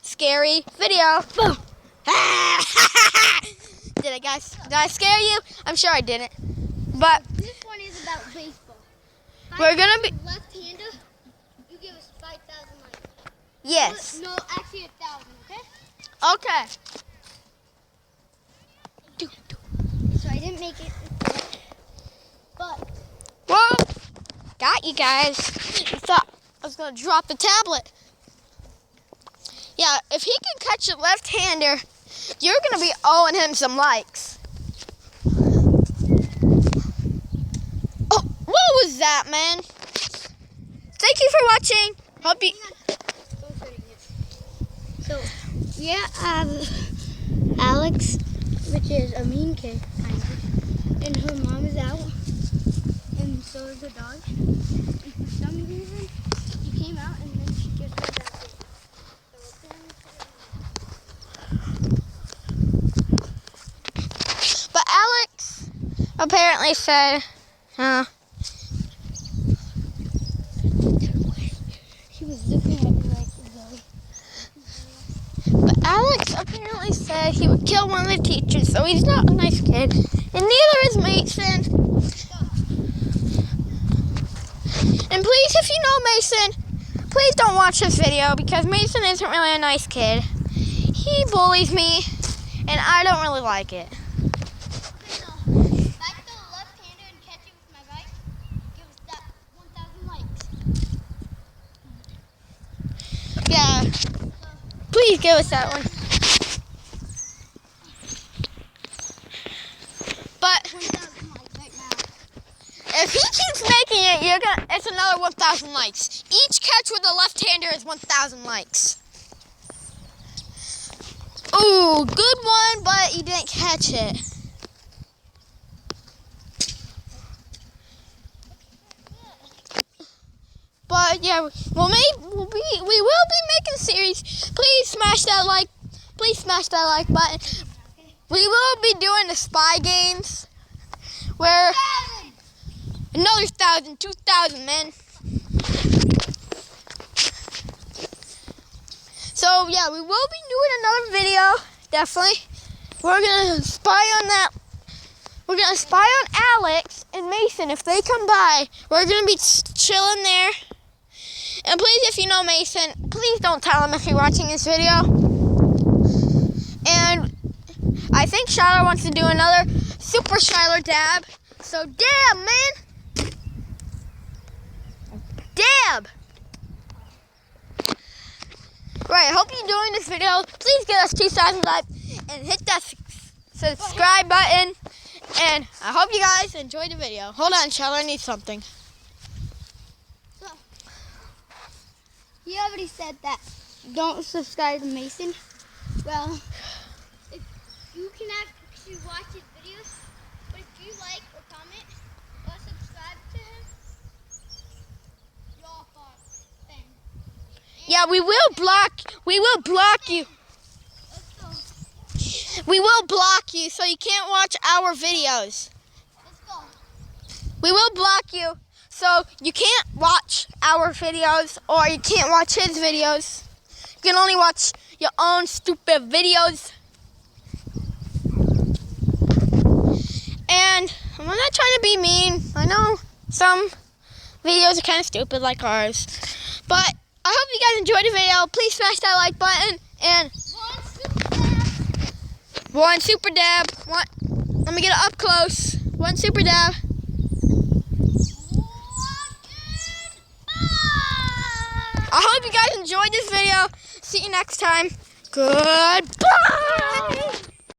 scary video. Boom. Did I scare you? I'm sure I didn't. But this one is about baseball. We're gonna be left-hander. You give us 5,000 likes. Yes. No, actually 1,000. Okay. So I didn't make it, but Well, got you guys. I thought I was gonna drop the tablet. Yeah, if he can catch a left-hander, you're gonna be owing him some likes. Oh, what was that, man? Thank you for watching. Hope you. So yeah, Alex, which is a mean kid, kind of, and her mom is out, and so is the dog. And for some reason, she came out, and then she just went back in. But Alex apparently said, She was looking at me like Zoe. But Alex apparently said he would kill one of the teachers, so he's not a nice kid. And neither is Mason. And please, if you know Mason, please don't watch this video because Mason isn't really a nice kid. He bullies me, and I don't really like it. Okay, so back to the left-hander and catch it with my right. Give us that 1,000 likes. Yeah, please give us that one. But 1,000 likes right now. if he keeps making it, it's another 1,000 likes. Each catch with a left-hander is 1,000 likes. Ooh, good one, but he didn't catch it. But yeah, we will be making a series. Please smash that like button. We will be doing the spy games where another 1,000, 2,000, man. So yeah, we will be doing another video, definitely. We're gonna spy on that. We're gonna spy on Alex and Mason if they come by. We're gonna be chilling there. And please, if you know Mason, please don't tell him if you're watching this video. And I think Shiloh wants to do another Super Shiloh dab. So dab, man. Dab. Right, I hope you're enjoying this video. Please give us 2,000 likes and hit that subscribe button. And I hope you guys enjoyed the video. Hold on, Shiloh, I need something. So, he already said that don't subscribe to Mason. Well, if you can actually watch his videos, but if you like or comment or subscribe to him, you're fine. Yeah, we will block you. Let's go. We will block you so you can't watch our videos. Let's go. We will block you so you can't watch our videos or you can't watch his videos. You can only watch your own stupid videos. And I'm not trying to be mean. I know some videos are kind of stupid like ours. But I hope you guys enjoyed the video. Please smash that like button and one super dab. Let me get it up close. One super dab. I hope you guys enjoyed this video. See you next time. Goodbye.